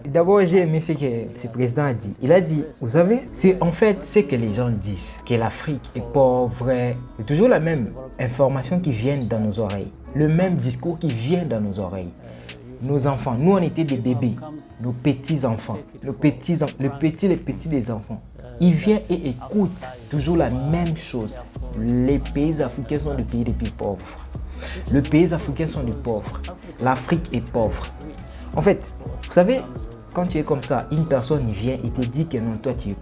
D'abord, j'ai aimé ce que ce président a dit. Il a dit, vous savez, c'est en fait ce que les gens disent, que l'Afrique est pauvre. C'est toujours la même information qui vient dans nos oreilles, le même discours qui vient dans nos oreilles. Nos enfants, nous on était des bébés, nos petits-enfants, les petits des enfants. Ils viennent et écoutent toujours la même chose. Les pays africains sont des pays les plus pauvres. Les pays africains sont des pauvres. L'Afrique est pauvre. En fait, vous savez, quand tu es comme ça, une personne vient et te dit que non, toi tu es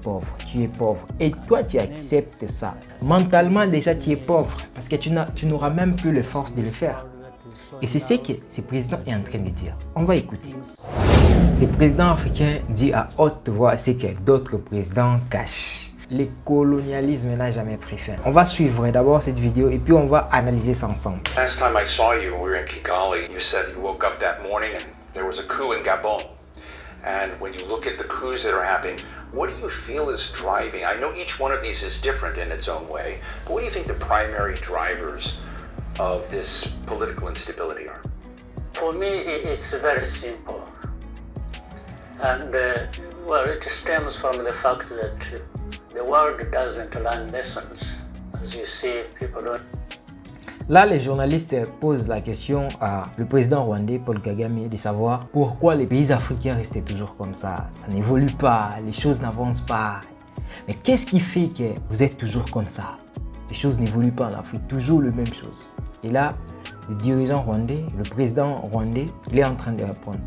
pauvre, et toi tu acceptes ça. Mentalement déjà tu es pauvre parce que tu n'auras même plus les forces de le faire. Et c'est ce que ce président est en train de dire. On va écouter. Ce président africain dit à haute voix ce que d'autres présidents cachent. Le colonialisme n'a jamais pris fin. On va suivre d'abord cette vidéo et puis on va analyser ça ensemble. Last time I saw you, we were in Kigali. You said you woke up that morning and there was a coup in Gabon. And when you look at the coups that are happening, what do you feel is driving? I know each one of these is different in its own way, but what do you think the primary drivers of this political instability are? For me, it's very simple. And well, it stems from the fact that the world doesn't learn lessons. As you see, people don't. Là, les journalistes posent la question à le président rwandais Paul Kagame de savoir pourquoi les pays africains restaient toujours comme ça. Ça n'évolue pas, les choses n'avancent pas. Mais qu'est-ce qui fait que vous êtes toujours comme ça? Les choses n'évoluent pas en Afrique, toujours la même chose. Et là, le dirigeant rwandais, le président rwandais, il est en train de répondre.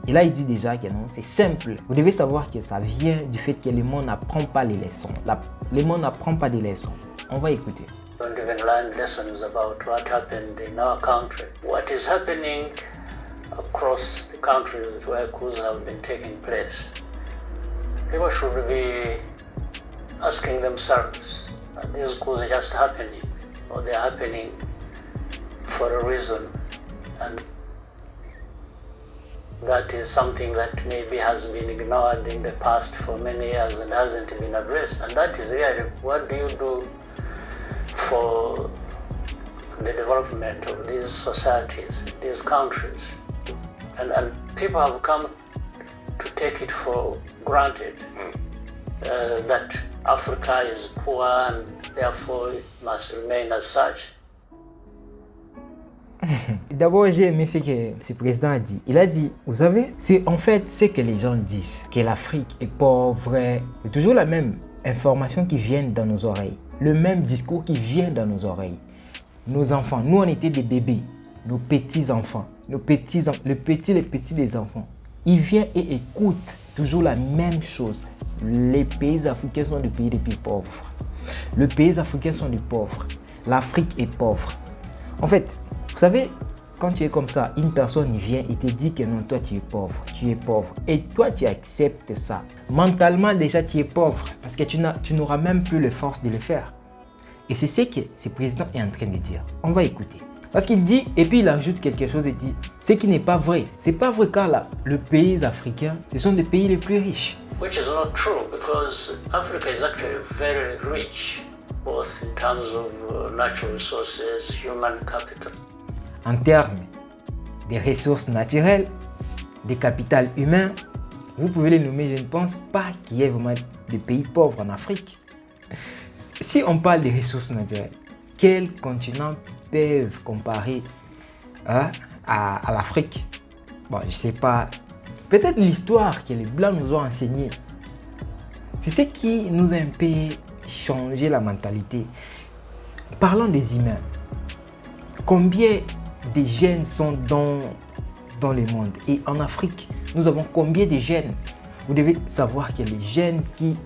Et là, il dit déjà que non, c'est simple. Vous devez savoir que ça vient du fait que le monde n'apprend pas les leçons. Le monde n'apprend pas des leçons. On va écouter. Don't even learn lessons about what happened in our country. What is happening across the countries where coups have been taking place? People should be asking themselves, are these coups just happening, or they're happening for a reason? And that is something that maybe has been ignored in the past for many years and hasn't been addressed. And that is really, what do you do for the development of these societies, these countries? And people have come to take it for granted that Africa is poor and therefore it must remain as such. D'abord, j'ai aimé ce que ce président a dit. Il a dit, vous savez, c'est en fait ce que les gens disent, que l'Afrique est pauvre. C'est toujours la même information qui vient dans nos oreilles, le même discours qui vient dans nos oreilles. Nos enfants, nous on était des bébés, nos petits-enfants, les petits des enfants. Ils viennent et écoutent toujours la même chose. Les pays africains sont des pays les plus pauvres. Les pays africains sont des pauvres. L'Afrique est pauvre. En fait, vous savez, quand tu es comme ça, une personne vient et te dit que non, toi tu es pauvre, et toi tu acceptes ça. Mentalement déjà tu es pauvre parce que tu n'auras même plus les forces de le faire. Et c'est ce que ce président est en train de dire. On va écouter. Parce qu'il dit, et puis il ajoute quelque chose et dit, ce qui n'est pas vrai. C'est pas vrai car là, les pays africains, ce sont des pays les plus riches. Which is not true because Africa is actually very rich, both in terms of natural resources, human capital. En termes des ressources naturelles, des capital humain, vous pouvez les nommer, je ne pense pas qu'il y ait vraiment des pays pauvres en Afrique. Si on parle des ressources naturelles, quels continents peuvent comparer à l'Afrique? Bon, je ne sais pas. Peut-être l'histoire que les Blancs nous ont enseignée. C'est ce qui nous a un peu changé la mentalité. Parlons des humains. Combien de jeunes sont dans le monde? Et en Afrique, nous avons combien de jeunes? Vous devez savoir que les jeunes qui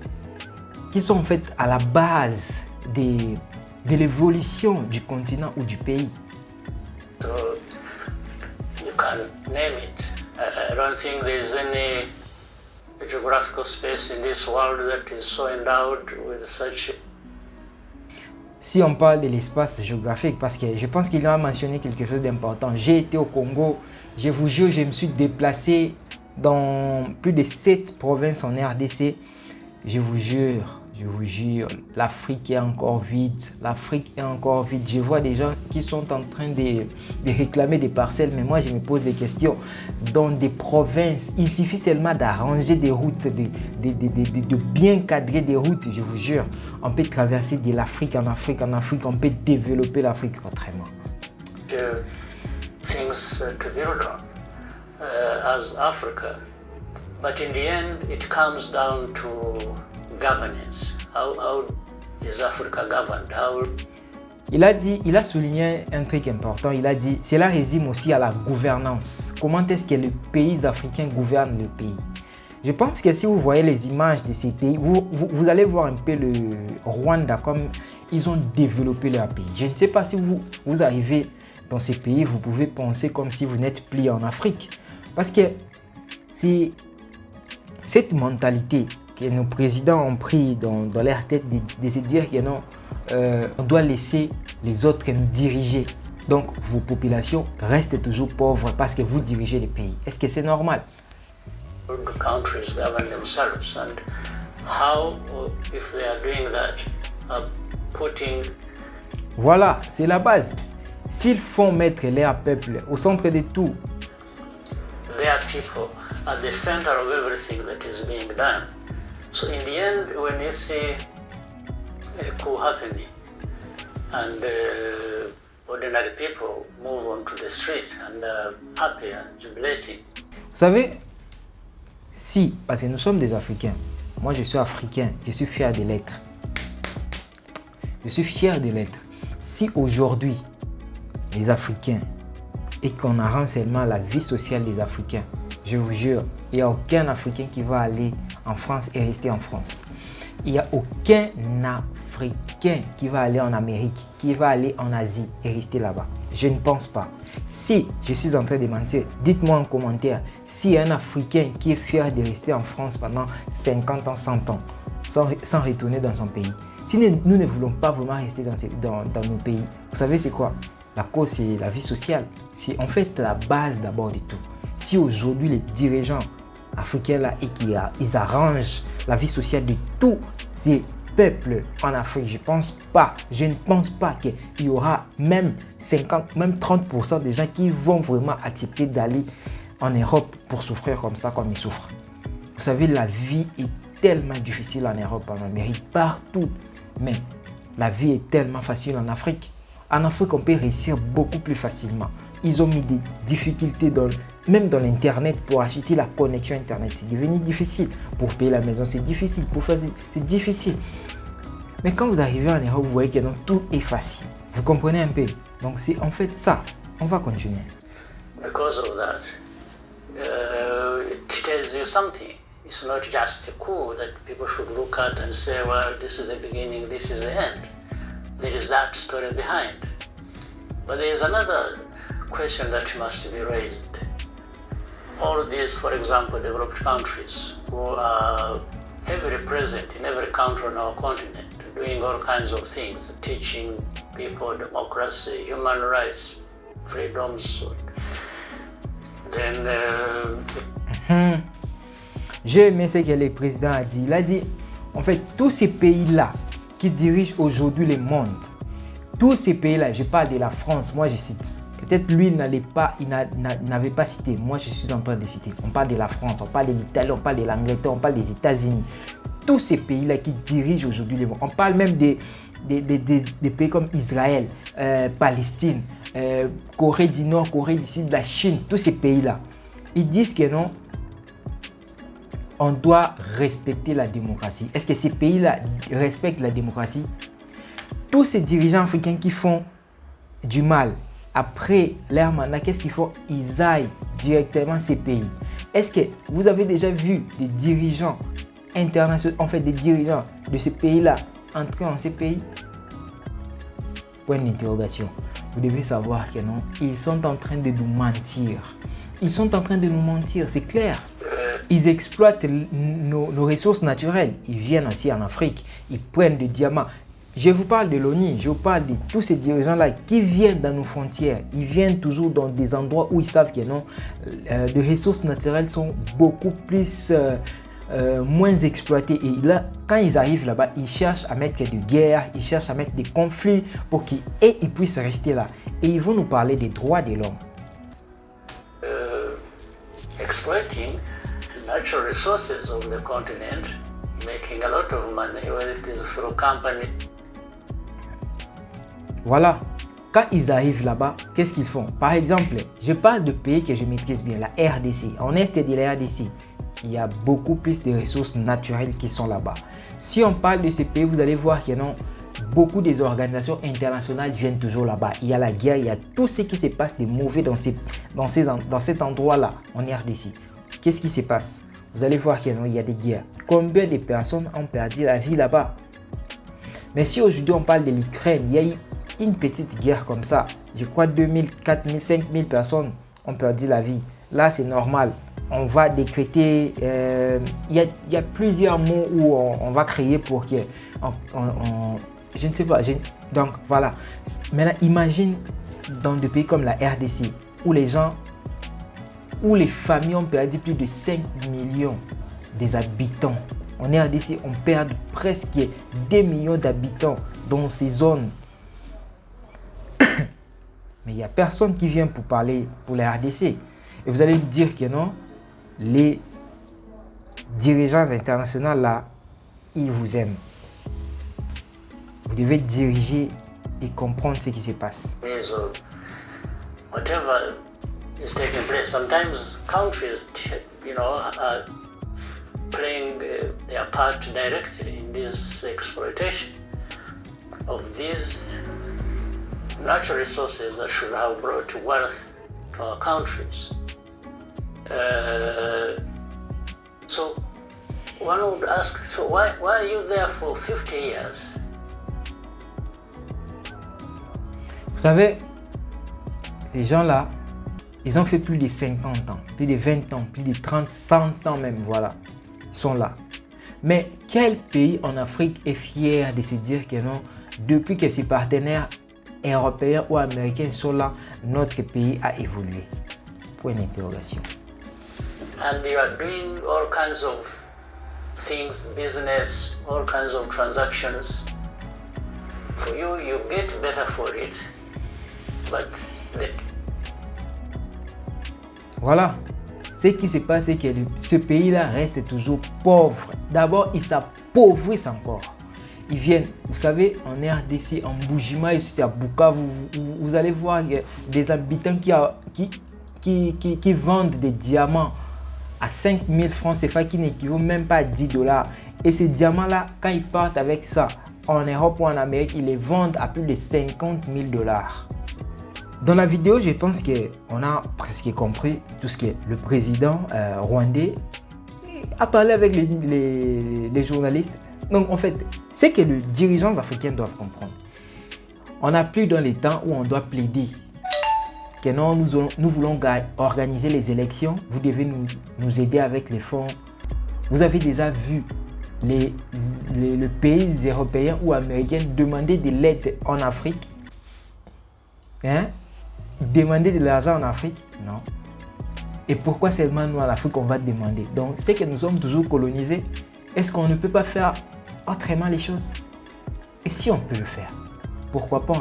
sont en fait à la base de l'évolution du continent ou du pays. So you can name it. I don't think there's any geographical space in this world that is so endowed with such. Si on parle de l'espace géographique, parce que je pense qu'il a mentionné quelque chose d'important. J'ai été au Congo, je vous jure, je me suis déplacé dans plus de 7 provinces en RDC. Je vous jure, Je vous jure, l'Afrique est encore vide. L'Afrique est encore vide. Je vois des gens qui sont en train de réclamer des parcelles, mais moi je me pose des questions. Dans des provinces, il suffit seulement d'arranger des routes, de bien cadrer des routes, je vous jure. On peut traverser de l'Afrique en Afrique, on peut développer l'Afrique autrement. Things to build on as Africa. But in the end, it comes down to governance. How is Africa governed? Il a souligné un truc important. Il a dit, cela résume aussi à la gouvernance. Comment est-ce que les pays africains gouvernent le pays? Je pense que si vous voyez les images de ces pays, vous allez voir un peu le Rwanda comme ils ont développé leur pays. Je ne sais pas si vous arrivez dans ces pays, vous pouvez penser comme si vous n'êtes plus en Afrique. Parce que c'est cette mentalité que nos présidents ont pris dans leur tête de se dire que non, on doit laisser les autres nous diriger. Donc vos populations restent toujours pauvres parce que vous dirigez les pays. Est-ce que c'est normal? The countries govern themselves, and how, if they are doing that, putting. Voilà, c'est la base. S'ils font mettre leur peuple au centre de tout, Their people at the center of everything that is being done. So in the end, when you see a coup happening and ordinary people move onto the street and happy and jubilating. vous savez, si, parce que nous sommes des Africains, moi je suis africain, je suis fier de l'être. Je suis fier de l'être. Si aujourd'hui, les Africains, et qu'on arrange seulement la vie sociale des Africains, je vous jure, il n'y a aucun Africain qui va aller en France et rester en France. Il n'y a aucun Africain qui va aller en Amérique, qui va aller en Asie et rester là-bas. Je ne pense pas. Si je suis en train de mentir, dites-moi en commentaire s'il y a un Africain qui est fier de rester en France pendant 50 ans, 100 ans, sans retourner dans son pays. Si nous ne voulons pas vraiment rester dans nos pays, vous savez c'est quoi? La cause, c'est la vie sociale. C'est en fait la base d'abord de tout. Si aujourd'hui les dirigeants africains là et qu'ils arrangent la vie sociale de tous ces peuples en Afrique, je ne pense pas qu'il y aura même 50, même 30% des gens qui vont vraiment accepter d'aller en Europe pour souffrir comme ça, comme ils souffrent. Vous savez, la vie est tellement difficile en Europe, en Amérique, partout. Mais la vie est tellement facile en Afrique. En Afrique, on peut réussir beaucoup plus facilement. Ils ont mis des difficultés même dans l'Internet pour acheter la connexion Internet. C'est devenu difficile. Pour payer la maison, c'est difficile. Pour faire, c'est difficile. Mais quand vous arrivez en Europe, vous voyez que tout est facile. Vous comprenez un peu? Donc c'est en fait ça. On va continuer. Because of that, it tells you something. It's not just a coup that people should look at and say, well, this is the beginning, this is the end. There is that story behind. But there is another question that must be raised. All of these, for example, developed countries who are heavily present in every country on our continent, doing all kinds of things, teaching people democracy, human rights, freedoms. Then J'ai aimé ce que le président a dit. Il a dit, en fait, tous ces pays-là qui dirigent aujourd'hui le monde, tous ces pays-là, je parle de la France, moi je cite. Peut-être lui n'avait pas cité, moi je suis en train de citer. On parle de la France, on parle de l'Italie, on parle de l'Angleterre, on parle des États-Unis. Tous ces pays-là qui dirigent aujourd'hui le monde. On parle même des pays comme Israël, Palestine, Corée du Nord, Corée du Sud, la Chine, tous ces pays-là. Ils disent que non, on doit respecter la démocratie. Est-ce que ces pays-là respectent la démocratie? Tous ces dirigeants africains qui font du mal, après leur mandat, qu'est-ce qu'ils font? Ils aillent directement ces pays. Est-ce que vous avez déjà vu des dirigeants internationaux, en fait des dirigeants de ces pays-là entrer dans ces pays? Point d'interrogation. Vous devez savoir que non, ils sont en train de nous mentir. Ils sont en train de nous mentir, c'est clair. Ils exploitent nos ressources naturelles. Ils viennent aussi en Afrique. Ils prennent des diamants. Je vous parle de l'ONU. Je vous parle de tous ces dirigeants-là qui viennent dans nos frontières. Ils viennent toujours dans des endroits où ils savent que non, les ressources naturelles sont beaucoup plus moins exploités. Et là, quand ils arrivent là-bas, ils cherchent à mettre des guerres, ils cherchent à mettre des conflits pour qu'ils puissent rester là. Et ils vont nous parler des droits de l'homme. Exploiting natural resources of the continent, making a lot of money, whether it is through company. Voilà. Quand ils arrivent là-bas, qu'est-ce qu'ils font? Par exemple, je parle de pays que je maîtrise bien, la RDC. En est de la RDC, il y a beaucoup plus de ressources naturelles qui sont là-bas. Si on parle de ces pays, vous allez voir que non, beaucoup des organisations internationales viennent toujours là-bas. Il y a la guerre, il y a tout ce qui se passe de mauvais dans cet endroit-là, en RDC. Qu'est-ce qui se passe? Vous allez voir qu'il y a des guerres. Combien de personnes ont perdu la vie là-bas? Mais si aujourd'hui on parle de l'Ukraine, il y a eu une petite guerre comme ça. Je crois 2000, 4000, 5000 personnes ont perdu la vie. Là, c'est normal. On va décréter, il y a plusieurs mots où on va créer pour que... je ne sais pas. Donc, voilà. Maintenant, imagine dans des pays comme la RDC, où les gens, où les familles ont perdu plus de 5 millions des habitants. En RDC, on perd presque 2 millions d'habitants dans ces zones. Mais il n'y a personne qui vient pour parler pour la RDC. Et vous allez dire que non, les dirigeants internationaux là, ils vous aiment. Vous devez diriger et comprendre ce qui se passe. So, whatever is taking place, sometimes countries, are playing their part directly in this exploitation of these natural resources that should have brought wealth to our countries. So one would ask, so why are you there for 50 years? Vous savez, ces gens-là, ils ont fait plus de 50 ans, plus de 20 ans, plus de 30, 100 ans même, voilà. Ils sont là. Mais quel pays en Afrique est fier de se dire que non, depuis que ses partenaires européens ou américains sont là, notre pays a évolué? Point d'interrogation. And you are doing all kinds of things, business, all kinds of transactions. For you, you get better for it. But voilà. Ce qui se passe, c'est que ce pays-là reste toujours pauvre. D'abord, ils s'appauvrissent encore. Ils viennent, vous savez, en RDC, en Boujima, ici à Bukavu, vous allez voir des habitants qui vendent des diamants à 5000 francs CFA qui n'équivaut même pas à 10 $. Et ces diamants-là, quand ils partent avec ça en Europe ou en Amérique, ils les vendent à plus de 50 000 $. Dans la vidéo, je pense qu'on a presque compris tout ce que le président rwandais a parlé avec les journalistes. Donc en fait, c'est que les dirigeants africains doivent comprendre. On n'a plus dans les temps où on doit plaider que non, nous voulons organiser les élections. Vous devez nous aider avec les fonds. Vous avez déjà vu les pays européens ou américains demander de l'aide en Afrique. Hein? Demander de l'argent en Afrique? Non. Et pourquoi seulement nous en Afrique on va demander? Donc c'est que nous sommes toujours colonisés. Est-ce qu'on ne peut pas faire autrement les choses? Et si on peut le faire, pourquoi pas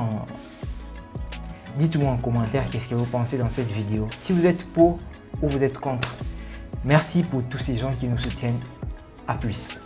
dites-moi en commentaire qu'est-ce que vous pensez dans cette vidéo. Si vous êtes pour ou vous êtes contre. Merci pour tous ces gens qui nous soutiennent. À plus.